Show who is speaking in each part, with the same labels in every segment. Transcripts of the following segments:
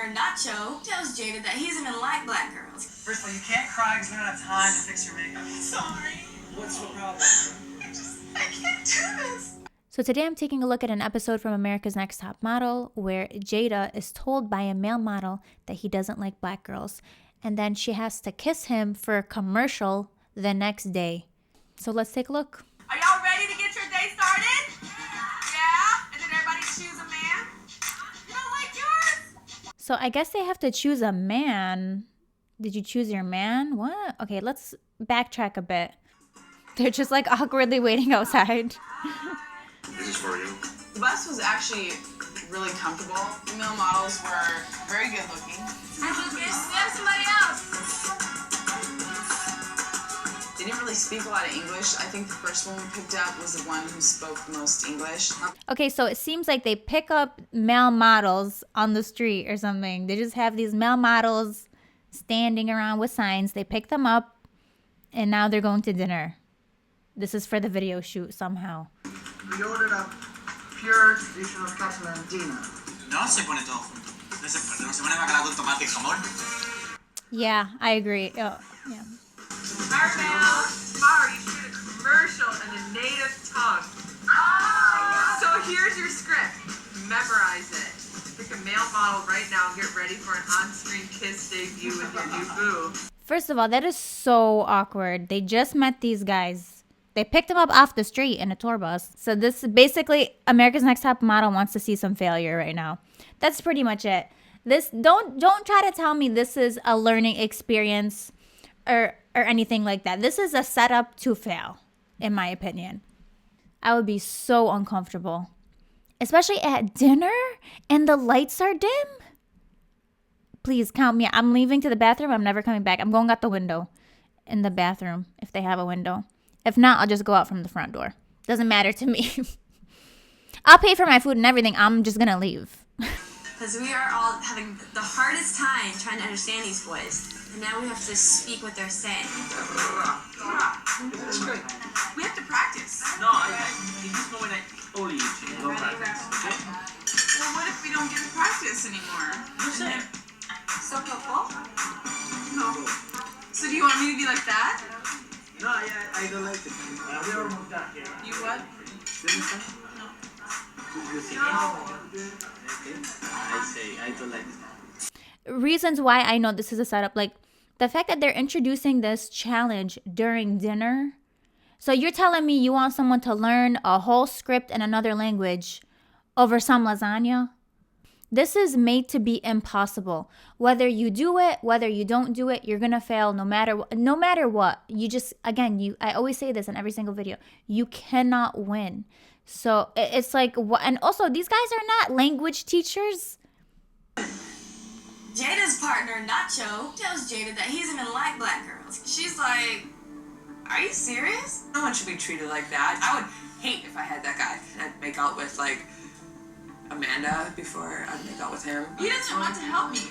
Speaker 1: partner, Nacho, tells Jada that he doesn't even like black girls.
Speaker 2: First of all, you can't cry because we don't have time to fix your makeup.
Speaker 1: Sorry.
Speaker 2: What's the problem?
Speaker 1: I can't do this.
Speaker 3: So today I'm taking a look at an episode from America's Next Top Model where Jada is told by a male model that he doesn't like black girls. And then she has to kiss him for a commercial the next day. So let's take a look.
Speaker 4: Are y'all ready to get your day started? Yeah? And did everybody choose a man? You don't like yours?
Speaker 3: So I guess they have to choose a man. Did you choose your man? What? Okay, let's backtrack a bit. They're just like awkwardly waiting outside.
Speaker 5: This is for you.
Speaker 4: The bus was actually really comfortable. The male models were very good looking.
Speaker 1: Hi, Lucas. We have somebody else.
Speaker 4: They didn't really speak a lot of English. I think the first one we picked up was the one who spoke the most English.
Speaker 3: Okay, so it seems like they pick up male models on the street or something. They just have these male models standing around with signs. They pick them up, and now they're going to dinner. This is for the video shoot somehow.
Speaker 2: We ordered a pure traditional Catalandina.
Speaker 5: No se pone todo junto. No se pone bacalao con tomate y jamón.
Speaker 3: Yeah, I agree. Oh, yeah.
Speaker 4: Maribel, tomorrow you shoot a commercial in the native tongue. So here's your script. Memorize it. Pick a male model right now and get ready for an on-screen kiss debut with your new boo.
Speaker 3: First of all, that is so awkward. They just met these guys. They picked them up off the street in a tour bus. So this is basically America's Next Top Model wants to see some failure right now. That's pretty much it. This don't try to tell me this is a learning experience or anything like that. This is a setup to fail, in my opinion. I would be so uncomfortable, especially at dinner and the lights are dim. Please count me. I'm leaving to the bathroom. I'm never coming back. I'm going out the window in the bathroom if they have a window. If not, I'll just go out from the front door. Doesn't matter to me. I'll pay for my food and everything. I'm just going to leave.
Speaker 1: Because we are all having the hardest time trying to understand these boys. And now we have to speak what they're saying.
Speaker 4: That's great. We have to practice.
Speaker 5: No, in this moment only don't practice. Okay?
Speaker 4: Well, what if we don't get to practice anymore?
Speaker 5: No sé.
Speaker 1: So helpful.
Speaker 4: No. So do you want me to be like that?
Speaker 5: No, I don't like it.
Speaker 4: You what?
Speaker 5: No. I say I don't like it.
Speaker 3: Reasons why I know this is a setup, like the fact that they're introducing this challenge during dinner. So you're telling me you want someone to learn a whole script in another language over some lasagna? This is made to be impossible. Whether you do it, whether you don't do it, you're gonna fail no matter what. You just, again, I always say this in every single video. You cannot win. So it's like, and also these guys are not language teachers.
Speaker 1: Jada's partner, Nacho, tells Jada that he doesn't even like black girls. She's like, are you serious?
Speaker 4: No one should be treated like that. I would hate if I had that guy and I'd make out with, like, Amanda before I'd make out with him. He doesn't want to help me.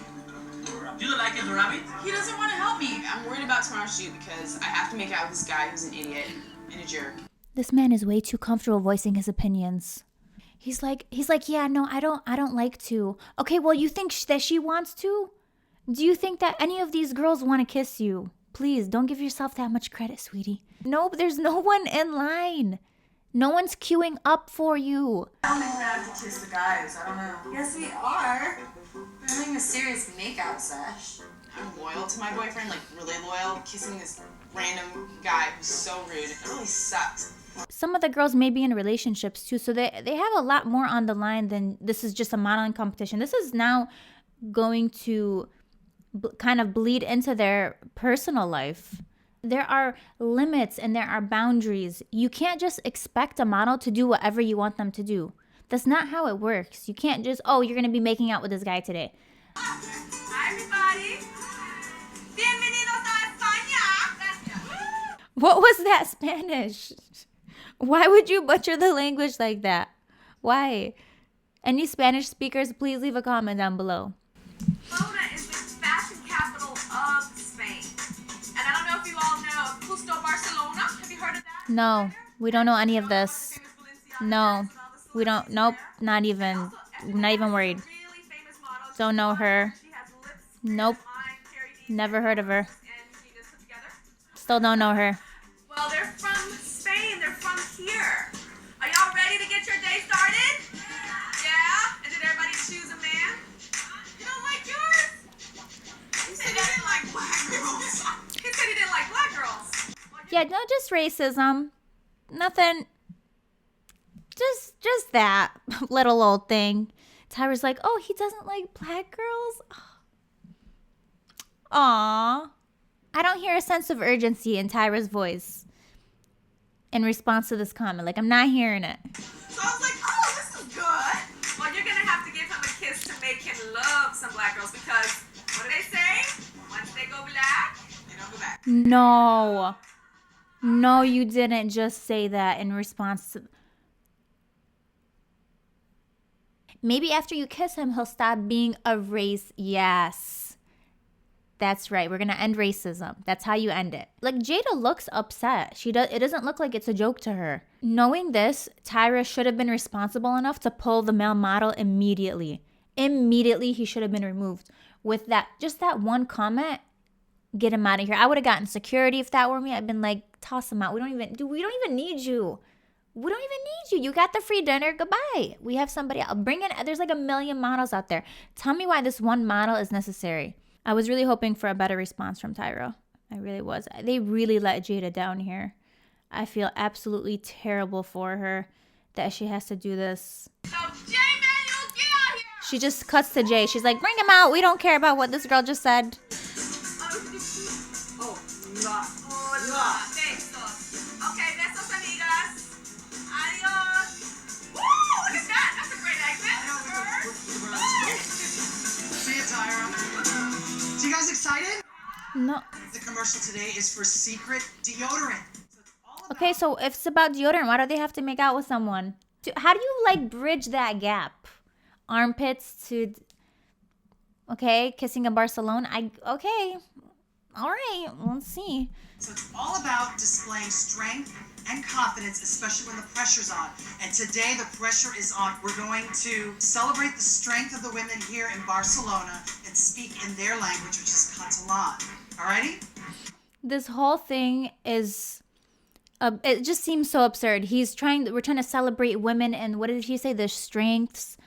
Speaker 5: You don't like it, the rabbit?
Speaker 4: He doesn't want to help me. I'm worried about tomorrow's shoot because I have to make out with this guy who's an idiot and a jerk.
Speaker 3: This man is way too comfortable voicing his opinions. He's like, yeah, no, I don't like to. Okay, well, you think that she wants to? Do you think that any of these girls want to kiss you? Please, don't give yourself that much credit, sweetie. No, there's no one in line. No one's queuing up for you.
Speaker 4: I don't think we're gonna have to kiss the guys. I don't know.
Speaker 1: Yes, we are. We're having a serious makeout sesh.
Speaker 4: I'm loyal to my boyfriend, like really loyal. Kissing this random guy who's so rude. It really sucks.
Speaker 3: Some of the girls may be in relationships too, so they have a lot more on the line than this is just a modeling competition. This is now going to kind of bleed into their personal life. There are limits and there are boundaries. You can't just expect a model to do whatever you want them to do. That's not how it works. You can't just, oh, you're going to be making out with this guy today.
Speaker 4: Hi, everybody. Bienvenidos a España.
Speaker 3: What was that Spanish? Why would you butcher the language like that? Why? Any Spanish speakers, please leave a comment down below.
Speaker 4: Barcelona is the fashion capital of Spain. And I don't know if you all know Justo Barcelona. Have you heard of that?
Speaker 3: No, we don't know any of this. No, we don't. Nope, not even worried. Don't know her. Nope.
Speaker 4: Mine, Carrie D's,
Speaker 3: Never heard of her.
Speaker 4: and Jada's put together.
Speaker 3: Still don't know her.
Speaker 4: Well, they're from Spain. They're from here. Are y'all ready to get your day started? Yeah? And did everybody choose a man? You don't like yours? He said he didn't like black girls. He said he didn't like black girls.
Speaker 3: Yeah, no, just racism. Nothing. Just that little old thing. Tyra's like, oh, he doesn't like black girls? Aww. I don't hear a sense of urgency in Tyra's voice in response to this comment. Like, I'm not hearing it.
Speaker 4: So I was like, oh, this is good. Well, you're going to have to give him a kiss to make him love some black girls because, what do they say? Once they go black, they don't go back.
Speaker 3: No. No, you didn't just say that in response to... Maybe after you kiss him, he'll stop being a race. Yes. That's right. We're going to end racism. That's how you end it. Like, Jada looks upset. It doesn't look like it's a joke to her. Knowing this, Tyra should have been responsible enough to pull the male model immediately. Immediately, he should have been removed. With that, just that one comment, get him out of here. I would have gotten security if that were me. I'd been like, toss him out. We don't even need you. We don't even need you. You got the free dinner. Goodbye. We have somebody else. Bring in. There's like a million models out there. Tell me why this one model is necessary. I was really hoping for a better response from Tyra. I really was. They really let Jada down here. I feel absolutely terrible for her that she has to do this.
Speaker 4: So, J-Manuel, get out here!
Speaker 3: She just cuts to Jay. She's like, bring him out. We don't care about what this girl just said.
Speaker 4: Oh, la. Oh, la. Besos. Okay, besos, amigas. Adios. Woo! Look at that. That's a great accent.
Speaker 2: See you, Tyra. So you guys excited?
Speaker 3: No.
Speaker 2: The commercial today is for secret deodorant. So it's all about
Speaker 3: Okay, so if it's about deodorant, why do they have to make out with someone? How do you, like, bridge that gap? Armpits to... Okay, kissing in Barcelona. Okay. All right, let's see.
Speaker 2: So it's all about displaying strength and confidence, especially when the pressure's on. And today the pressure is on. We're going to celebrate the strength of the women here in Barcelona and speak in their language, which is Catalan. Alrighty?
Speaker 3: This whole thing is... it just seems so absurd. We're trying to celebrate women and what did he say? Their strengths.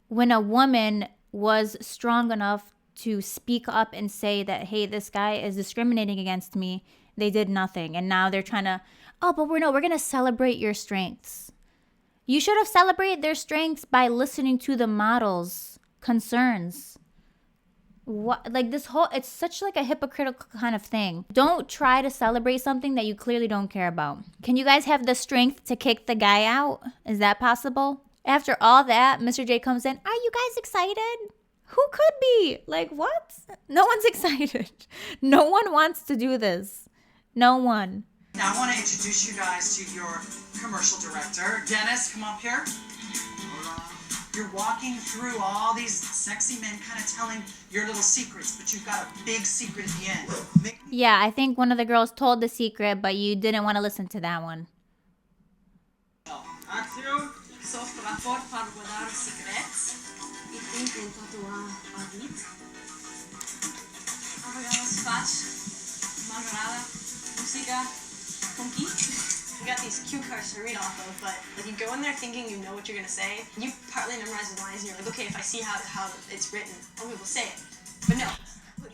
Speaker 3: When a woman was strong enough to speak up and say that, hey, this guy is discriminating against me, they did nothing. And now they're trying to, we're going to celebrate your strengths. You should have celebrated their strengths by listening to the models' concerns. What, like this whole, it's such like a hypocritical kind of thing. Don't try to celebrate something that you clearly don't care about. Can you guys have the strength to kick the guy out? Is that possible? After all that, Mr. J comes in. Are you guys excited? Who could be? Like, what? No one's excited. No one wants to do this. No one.
Speaker 2: Now I want to introduce you guys to your commercial director. Dennis, come up here. You're walking through all these sexy men kind of telling your little secrets, but you've got a big secret at the end.
Speaker 3: Yeah, I think one of the girls told the secret, but you didn't want to listen to that one.
Speaker 2: Action.
Speaker 6: Soft rapport para guardar os secretos e tentem tatuar a vida. Obrigada, faz. Margarada, música, funky. You got these cue cards to read off of, but like you go in there thinking you know what you're gonna say. You partly memorize the lines, and you're like, okay, if I see how it's written, I'll be able to say it. But no.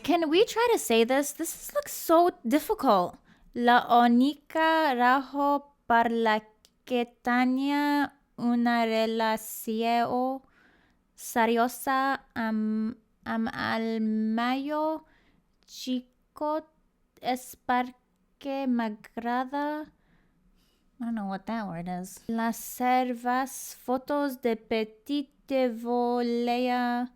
Speaker 3: Can we try to say this? This looks so difficult. La única razón por la que tenía una relación seriosa al mayo chico es porque me agrada. I don't know what that word is. Las servas fotos de petite volea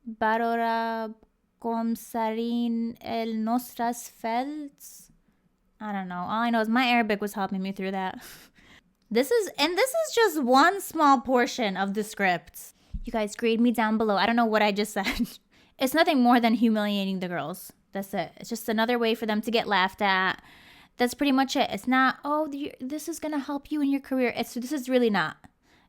Speaker 3: barora comsarin el nostras felts. I don't know. All I know is my Arabic was helping me through that. This is just one small portion of the script. You guys grade me down below. I don't know what I just said. It's nothing more than humiliating the girls. That's it. It's just another way for them to get laughed at. That's pretty much it. It's not, this is going to help you in your career. This is really not.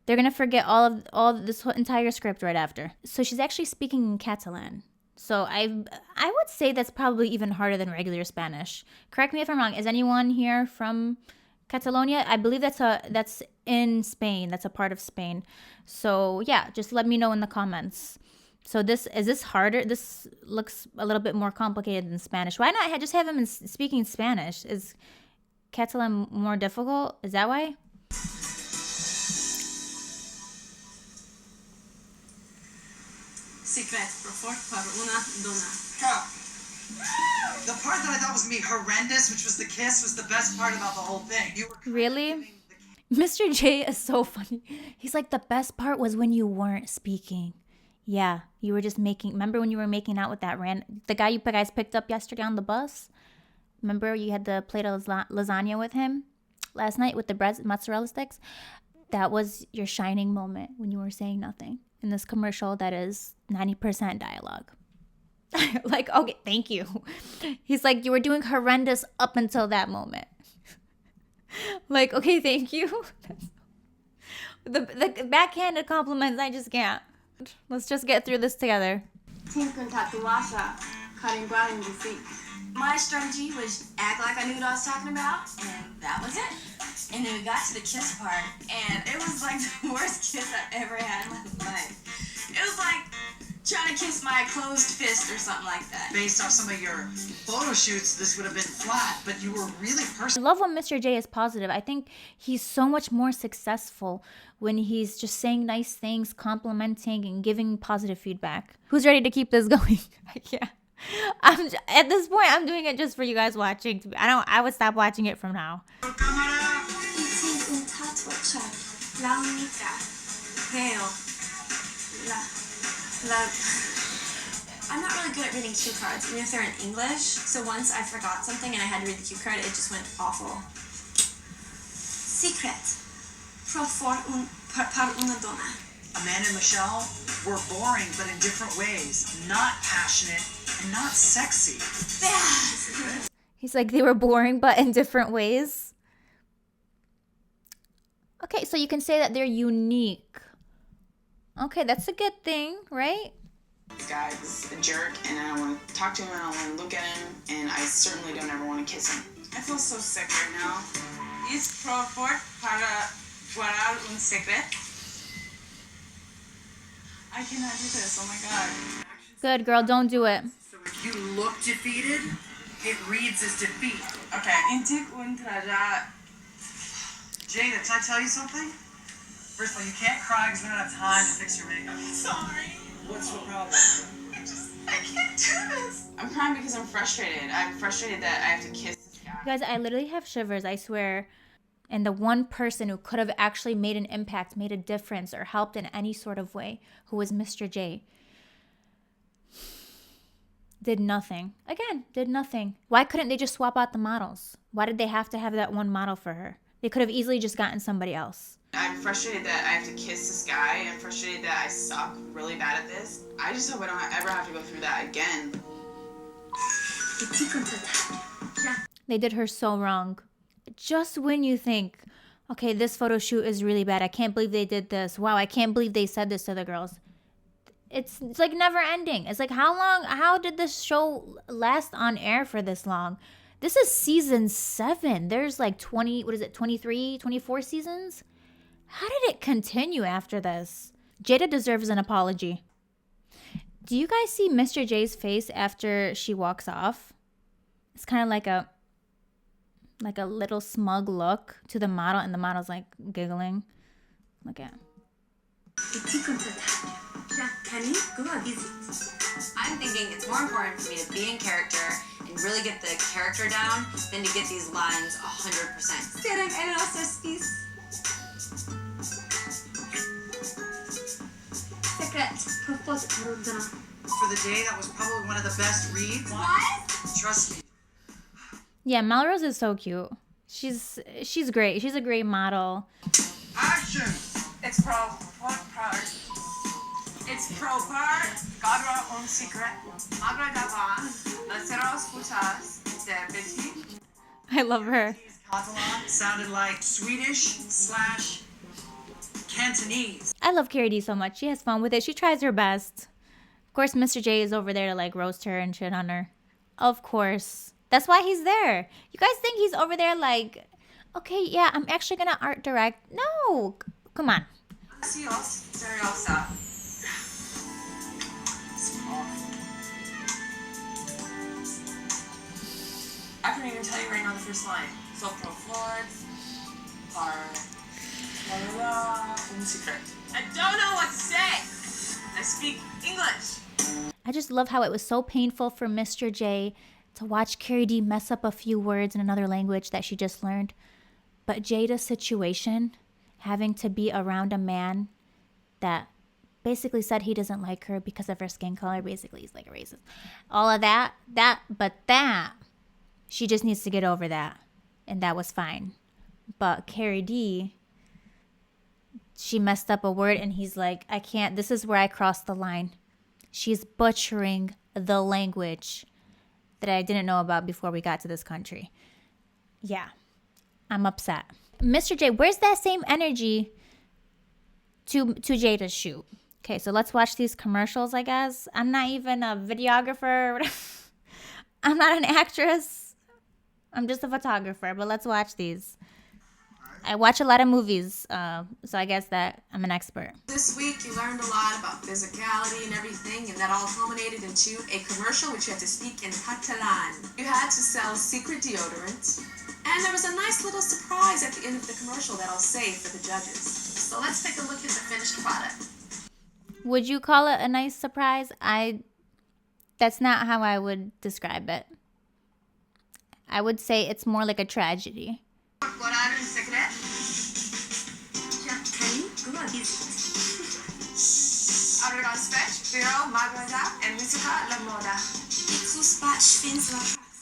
Speaker 3: They're going to forget all this whole entire script right after. So she's actually speaking in Catalan. So I would say that's probably even harder than regular Spanish. Correct me if I'm wrong. Is anyone here from Catalonia? I believe that's in Spain. That's a part of Spain. So yeah, just let me know in the comments. So is this harder? This looks a little bit more complicated than Spanish. Why not just have him speaking Spanish? Is Catalan more difficult? Is that why?
Speaker 6: Secret profort para una dona.
Speaker 2: The part that I thought was me horrendous, which was the kiss, was the best part about the whole thing. You were
Speaker 3: Really? Mr. J is so funny. He's like, the best part was when you weren't speaking. Yeah, you were just remember when you were making out with the guy you guys picked up yesterday on the bus? Remember you had the plate of lasagna with him last night with the bread, mozzarella sticks? That was your shining moment when you were saying nothing in this commercial that is 90% dialogue. Like, okay, thank you. He's like, you were doing horrendous up until that moment. Like, okay, thank you. The backhanded compliments, I just can't. Let's just get through this together.
Speaker 1: My strategy was act like I knew what I was talking about, and that was it. And then we got to the kiss part, and it was like the worst kiss I've ever had in my life. It was like trying to kiss my closed fist or something like that.
Speaker 2: based off some of your photo shoots, this would have been flat, but you were really
Speaker 3: I
Speaker 2: personal.
Speaker 3: love when Mr. J is positive. I think he's so much more successful when he's just saying nice things, complimenting, and giving positive feedback. Who's ready to keep this going? Yeah. At this point, I'm doing it just for you guys watching. I would stop watching it from now.
Speaker 1: I'm not really good at reading cue cards, even if they're in English. So once I forgot something and I had to read the cue card, it just went awful. Secret. Para una dona.
Speaker 2: Amanda and Michelle were boring, but in different ways. Not passionate and not sexy.
Speaker 3: He's like, they were boring, but in different ways. Okay, so you can say that they're unique. Okay, that's a good thing, right?
Speaker 7: The guy was a jerk, and I don't want to talk to him, I don't want to look at him, and I certainly don't ever want to kiss him.
Speaker 4: I feel so sick right now. Es profort para guardar un secret. I cannot do this, oh my god.
Speaker 3: Good girl, don't do it.
Speaker 2: So if you look defeated, it reads as defeat.
Speaker 4: Okay, intik un traja.
Speaker 2: Jada, can I tell you something? First of all, you can't cry because we don't have time to fix your makeup.
Speaker 4: Sorry.
Speaker 2: What's the problem?
Speaker 4: I can't do this.
Speaker 7: I'm crying because I'm frustrated. I'm frustrated that I have to kiss this guy.
Speaker 3: You guys, I literally have shivers, I swear. And the one person who could have actually made an impact, made a difference, or helped in any sort of way, who was Mr. J, did nothing. Again, did nothing. Why couldn't they just swap out the models? Why did they have to have that one model for her? They could have easily just gotten somebody else.
Speaker 7: I'm frustrated that I have to kiss this guy. I'm frustrated that I suck really bad at this. I just hope I don't ever have to go through that again.
Speaker 3: They did her so wrong. Just when you think, okay, this photo shoot is really bad. I can't believe they did this. Wow, I can't believe they said this to the girls. It's like never ending. It's like, how did this show last on air for this long? This is season 7. There's like 23, 24 seasons? How did it continue after this? Jada deserves an apology. Do you guys see Mr. J's face after she walks off? It's kind of like a little smug look to the model, and the model's like giggling. Look at him.
Speaker 1: I'm thinking it's more important for me to be in character and really get the character down than to get these lines 100%.
Speaker 2: For the day, that was probably one of the best reads.
Speaker 1: What?
Speaker 2: Trust me.
Speaker 3: Yeah, Melrose is so cute. She's great. She's a great model.
Speaker 2: Action!
Speaker 4: It's pro part. It's pro part. Guardar un secret. Agradava. Nasero escuchas de Betty.
Speaker 3: I love her.
Speaker 2: Catalan sounded like Swedish/Cantonese.
Speaker 3: I love Carrie D so much. She has fun with it. She tries her best. Of course, Mr. J is over there to like roast her and shit on her. Of course. That's why he's there. You guys think he's over there like, okay, yeah, I'm actually gonna art direct. No, come on.
Speaker 4: See us. Seriosa. I couldn't even tell you right now the first line. So pro fort, par, la la la, un secret. I don't know what to say. I speak English.
Speaker 3: I just love how it was so painful for Mr. J to watch Carrie D mess up a few words in another language that she just learned. But Jada's situation, having to be around a man that basically said he doesn't like her because of her skin color, basically he's like a racist. All of that, she just needs to get over that. And that was fine. But Carrie D, she messed up a word and he's like, I can't, this is where I crossed the line. She's butchering the language that I didn't know about before we got to this country. Yeah, I'm upset. Mr. J, where's that same energy to Jada's shoot? Okay, so let's watch these commercials, I guess. I'm not even a videographer. I'm not an actress. I'm just a photographer, but let's watch these. I watch a lot of movies, so I guess that I'm an expert.
Speaker 8: This week you learned a lot about physicality and everything, and that all culminated into a commercial which you had to speak in Catalan. You had to sell secret deodorant, and there was a nice little surprise at the end of the commercial that I'll save for the judges. So let's take a look at the finished product.
Speaker 3: Would you call it a nice surprise? That's not how I would describe it. I would say it's more like a tragedy.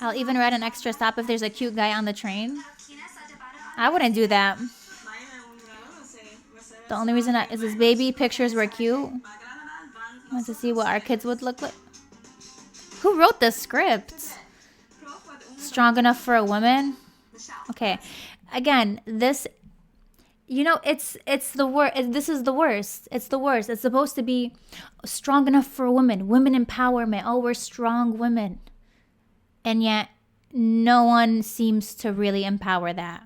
Speaker 3: I'll even write an extra stop if there's a cute guy on the train. I wouldn't do that. The only reason is his baby pictures were cute. I want to see what our kids would look like. Who wrote this script? Strong enough for a woman? Okay. Again, this, you know, it's the worst. This is the worst. It's the worst. It's supposed to be strong enough for a woman. Women empowerment. Oh, we're strong women. And yet, no one seems to really empower that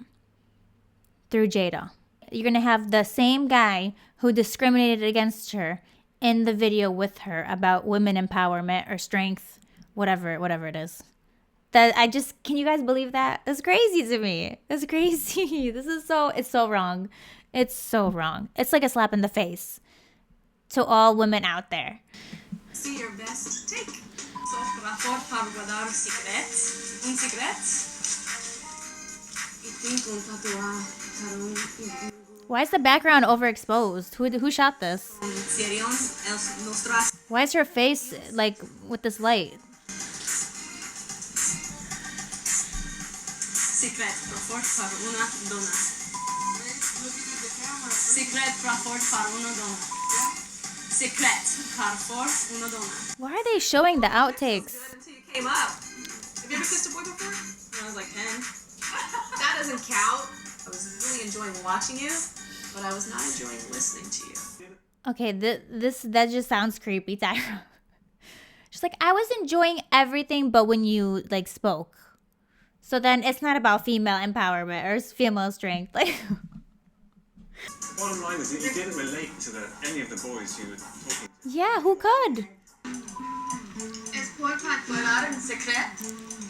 Speaker 3: through Jada. You're going to have the same guy who discriminated against her in the video with her about women empowerment or strength, whatever it is. That can you guys believe that? That's crazy to me. That's crazy. It's so wrong. It's so wrong. It's like a slap in the face to all women out there.
Speaker 8: See your best take. So, por favor, dar secret. Un secret. Y tengo un tatuaje.
Speaker 3: Why is the background overexposed? Who shot this? Why is her face like with this light?
Speaker 8: Secret para una dona. Secret para una dona. Secret para una dona.
Speaker 3: Why are they showing the outtakes?
Speaker 8: Until you came up. Have you ever kissed a boy before? When I was like 10. That doesn't count. I was really enjoying watching you, but I was not enjoying listening to you.
Speaker 3: Okay, that just sounds creepy, Tyra. She's like, I was enjoying everything, but when you like spoke. So then it's not about female empowerment or female strength. Like,
Speaker 9: bottom line is that you didn't relate to any of the boys you were talking to.
Speaker 3: yeah, who could?
Speaker 8: Es por tatuar un secret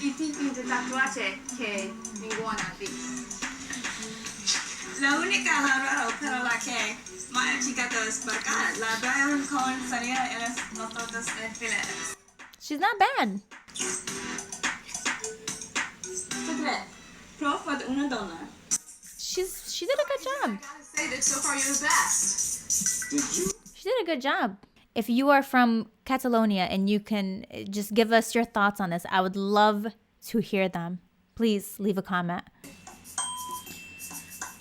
Speaker 8: y tipo de tatuaje que ninguna vi.
Speaker 6: La única rara, pero la que más chica es para acá. La Brian con salida eres nosotros filetes.
Speaker 3: She's not bad.
Speaker 6: Secret. Prof de una dona.
Speaker 3: She did a good job.
Speaker 8: I gotta say that so far you're the best.
Speaker 3: She did a good job. If you are from Catalonia and you can just give us your thoughts on this, I would love to hear them. Please leave a comment.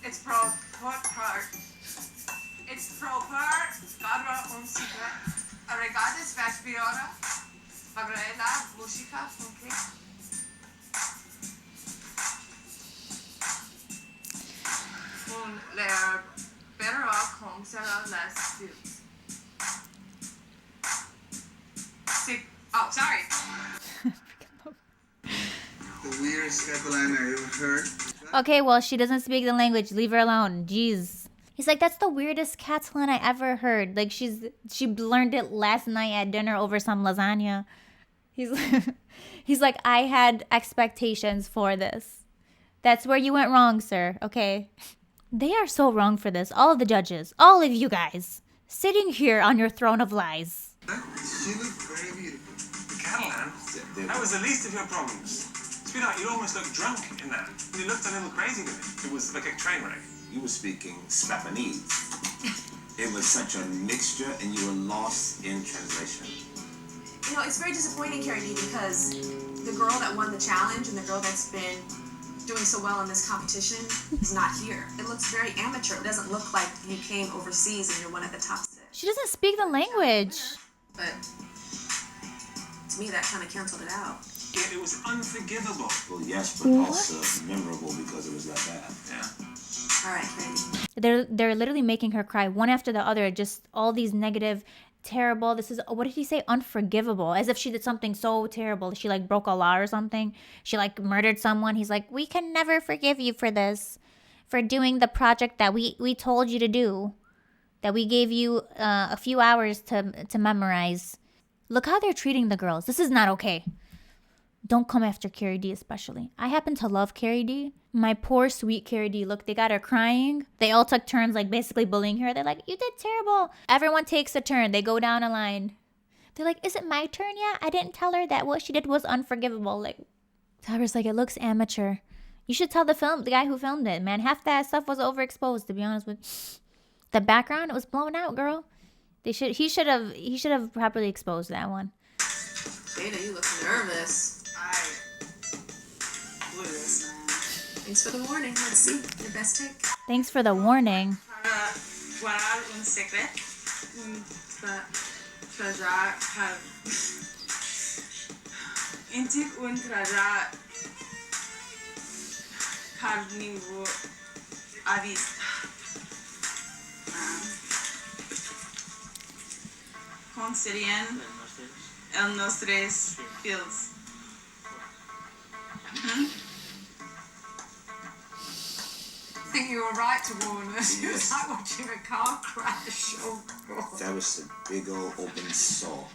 Speaker 4: It's proper. It's proper. Gadra un secret. Regardez vesperiora. Gabriela, música, funky. Un leer better off home será less dudes. Oh, sorry.
Speaker 10: The weirdest Catalan I ever heard.
Speaker 3: Okay, well, she doesn't speak the language. Leave her alone. Jeez. He's like, that's the weirdest Catalan I ever heard. Like, she learned it last night at dinner over some lasagna. He's like, I had expectations for this. That's where you went wrong, sir. Okay. They are so wrong for this. All of the judges. All of you guys. Sitting here on your throne of lies.
Speaker 10: She looked very beautiful.
Speaker 9: The Catalan? That was the least of your problems. Sweetheart, you almost looked drunk in that. You looked a little crazy with it. It was like a train wreck.
Speaker 5: You were speaking Spapanese. It was such a mixture, and you were lost in translation.
Speaker 8: You know, it's very disappointing, Carrie D, because the girl that won the challenge and the girl that's been doing so well in this competition is not here. It looks very amateur. It doesn't look like you came overseas and you're one of the top 6.
Speaker 3: She doesn't speak the language.
Speaker 8: But to me, that kind of canceled it out.
Speaker 9: It was unforgivable.
Speaker 5: Well, yes, but also memorable because it was that bad.
Speaker 9: Yeah.
Speaker 8: All right, Carrie.
Speaker 3: They're literally making her cry one after the other. Just all these negative, terrible. This is, what did he say? Unforgivable. As if she did something so terrible. She like broke a law or something. She like murdered someone. He's like, we can never forgive you for this. For doing the project that we told you to do. That we gave you a few hours to memorize. Look how they're treating the girls. This is not okay. Don't come after Carrie D especially. I happen to love Carrie D. My poor sweet Carrie D. Look, they got her crying. They all took turns like basically bullying her. They're like, you did terrible. Everyone takes a turn. They go down a line. They're like, is it my turn yet? I didn't tell her that what she did was unforgivable. Like, Tyra's like, it looks amateur. You should tell the guy who filmed it, man. Half that stuff was overexposed, to be honest with you. The background, it was blown out, girl. He should have properly exposed that one.
Speaker 8: Jada, you look nervous.
Speaker 7: I blew this, man.
Speaker 8: Thanks for the warning. Let's see your best take.
Speaker 3: Thanks for the warning.
Speaker 7: Para guardar un secreto, trajar intik un trajar carnívoro avis. Considien el nostres fields.
Speaker 8: I think you were right to warn us. It was like watching a car crash. Oh, God.
Speaker 5: That was a big old open sore.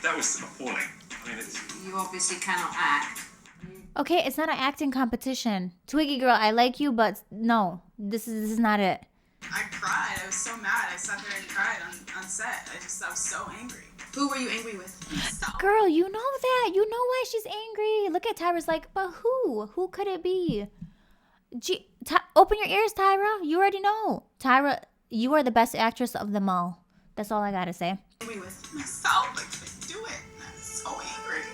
Speaker 9: That was appalling. I mean, it's...
Speaker 8: You obviously cannot act.
Speaker 3: Okay, it's not an acting competition. Twiggy girl, I like you, but no, this is not it.
Speaker 7: I cried. I was so mad. I sat there and cried on set. I was so angry.
Speaker 8: Who were you angry with?
Speaker 3: Girl, you know that. You know why she's angry. Look at Tyra's like, but who? Who could it be? Open your ears, Tyra. You already know. Tyra, you are the best actress of them all. That's all I gotta say.
Speaker 8: Angry with
Speaker 7: Myself, I couldn't do it. I was so angry.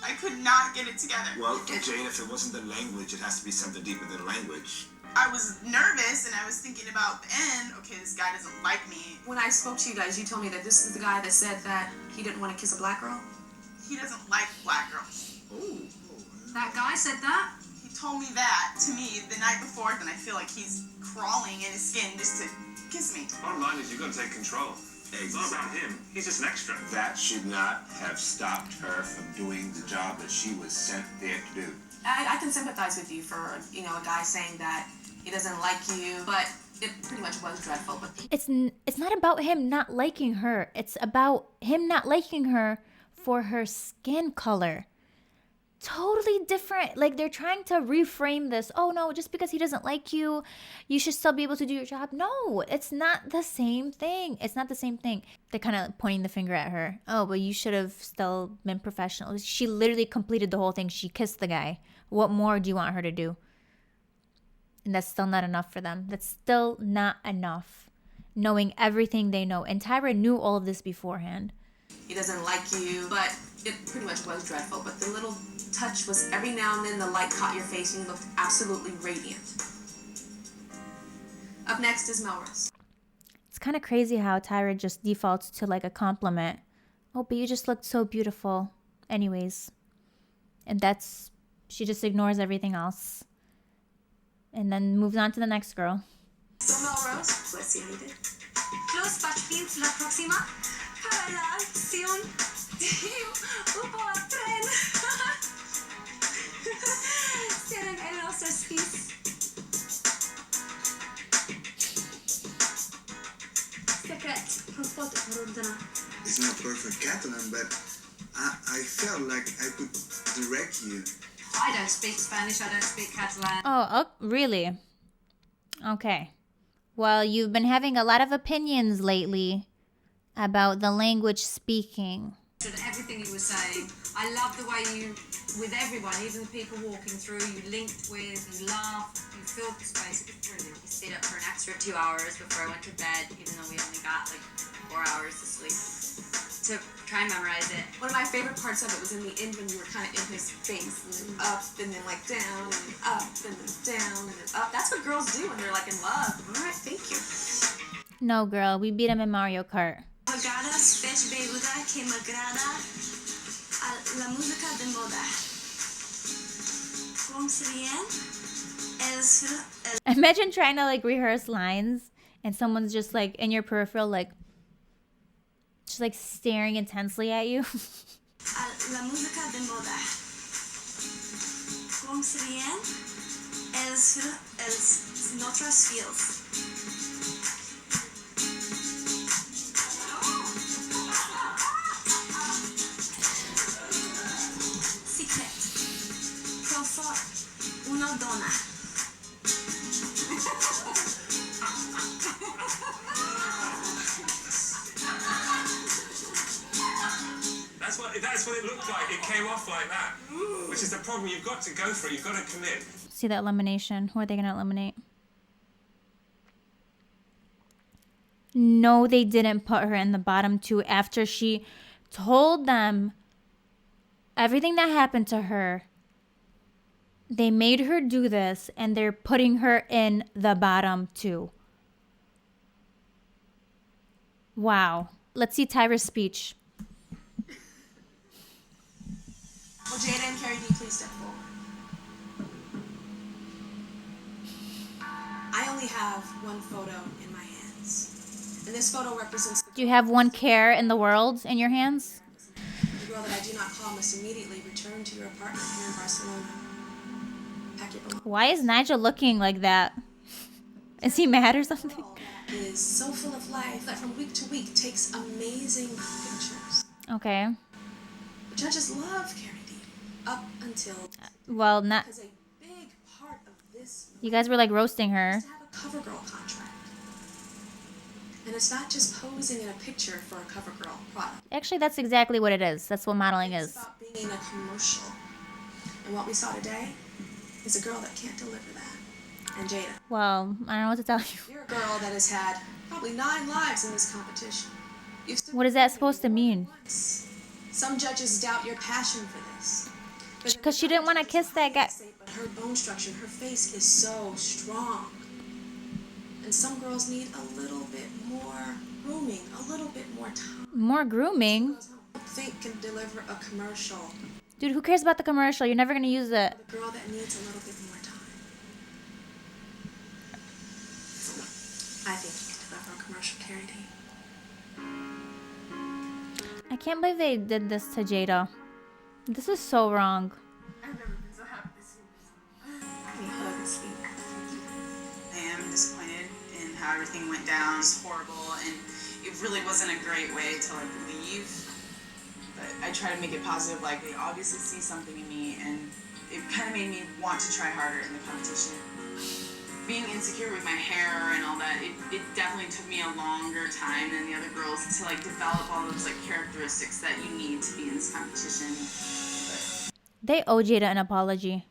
Speaker 7: I could not get it together.
Speaker 5: Well, Jane, if it wasn't the language, it has to be something deeper than language.
Speaker 7: I was nervous and I was thinking about the end. Okay, this guy doesn't like me.
Speaker 8: When I spoke to you guys, you told me that this is the guy that said that he didn't want to kiss a black girl.
Speaker 7: He doesn't like black girls.
Speaker 5: Oh.
Speaker 8: That guy said that?
Speaker 7: He told me that to me the night before, then I feel like he's crawling in his skin just to kiss me.
Speaker 9: Bottom line is you've got to take control. It's not about him. He's just an extra.
Speaker 5: That should not have stopped her from doing the job that she was sent there to do.
Speaker 8: I can sympathize with you for, you know, a guy saying that he doesn't like you, but it pretty much was dreadful. But
Speaker 3: It's not about him not liking her. It's about him not liking her for her skin color. Totally different. Like, they're trying to reframe this. Oh no, just because he doesn't like you, you should still be able to do your job. No, it's not the same thing. It's not the same thing. They're kind of pointing the finger at her. Oh, but you should have still been professional. She literally completed the whole thing. She kissed the guy. What more do you want her to do? And that's still not enough for them. That's still not enough. Knowing everything they know. And Tyra knew all of this beforehand.
Speaker 8: he doesn't like you, but it pretty much was dreadful. But the little touch was every now and then the light caught your face and you looked absolutely radiant. Up next is Melrose.
Speaker 3: It's kind of crazy how Tyra just defaults to like a compliment. Oh, but you just looked so beautiful. Anyways. And she just ignores everything else. And then moves on to the next girl.
Speaker 8: So Melrose, los partidos la próxima para la acción de
Speaker 10: is not perfect Catalan, but I felt like I could direct you.
Speaker 8: I don't speak Spanish, I don't speak Catalan.
Speaker 3: Oh, really? Okay. Well, you've been having a lot of opinions lately about the language speaking.
Speaker 8: Everything you were saying, I love the way you, with everyone, even the people walking through, you linked with, you laughed, you filled the space. It was brilliant.
Speaker 1: We stayed up for an extra 2 hours before I went to bed, even though we only got like 4 hours of sleep, to try and memorize it.
Speaker 8: One of my favorite parts of it was in the end when you were kind of in his face, and then up, and then like down, and then up, and then down, and then up. That's what girls do when they're like in love. All right, thank you.
Speaker 3: No, girl, we beat him in Mario Kart.
Speaker 1: M'agradas, fez beguda que m'agrada la música de moda. Como serían?
Speaker 3: Imagine trying to like rehearse lines and someone's just like in your peripheral, like just like staring intensely at you.
Speaker 1: La música de moda. Como serían? Nuestros fields. Una donna.
Speaker 9: That's what it looked like. It came off like that, which is the problem. You've got to go for it. You've got to commit.
Speaker 3: See that elimination? Who are they gonna eliminate? No, they didn't put her in the bottom 2 after she told them everything that happened to her. They made her do this, and they're putting her in the bottom 2. Wow. Let's see Tyra's speech.
Speaker 8: Well, Jada and Carrie D, please step forward. I only have one photo in my hands. And this photo represents
Speaker 3: Do you have one care in the world in your hands?
Speaker 8: the girl that I do not call must immediately return to your apartment here in Barcelona. Pack your belongings.
Speaker 3: Why is Nigel looking like that? Is he mad or something?
Speaker 8: Is so full of life that from week to week takes amazing pictures.
Speaker 3: Okay.
Speaker 8: The judges love Carrie D up until
Speaker 3: Well, not.
Speaker 8: because a big part of this
Speaker 3: You guys were like roasting her.
Speaker 8: is to have a cover girl contract. And it's not just posing in a picture for a cover girl product.
Speaker 3: Actually, that's exactly what it is. That's what modeling
Speaker 8: It's
Speaker 3: is.
Speaker 8: about being in a commercial. And what we saw today is a girl that can't deliver that. And Jada,
Speaker 3: Well, I don't know what to tell you.
Speaker 8: you're a girl that has had probably 9 lives in this competition. You've stood
Speaker 3: What is that supposed to mean?
Speaker 8: once. Some judges doubt your passion for this. But
Speaker 3: Because she didn't want to kiss that guy.
Speaker 8: But her bone structure, her face is so strong. And some girls need a little bit more grooming, a little bit more time.
Speaker 3: More grooming?
Speaker 8: Girls I don't think can deliver a commercial.
Speaker 3: Dude, who cares about the commercial? You're never going to use it.
Speaker 8: The girl that needs a little bit more time. I think you can deliver a commercial, Carrie D.
Speaker 3: I can't believe they did this to Jada. This is so wrong.
Speaker 4: I've never been so happy to see you.
Speaker 8: Let me hug and speak.
Speaker 7: I am disappointed in how everything went down. It's horrible, and it really wasn't a great way to like leave. But I try to make it positive. Like they obviously see something in me, and it kind of made me want to try harder in the competition. Being insecure with my hair and all that, it definitely took me a longer time than the other girls to like develop all those like characteristics that you need to be in this competition. But
Speaker 3: They owe Jada an apology.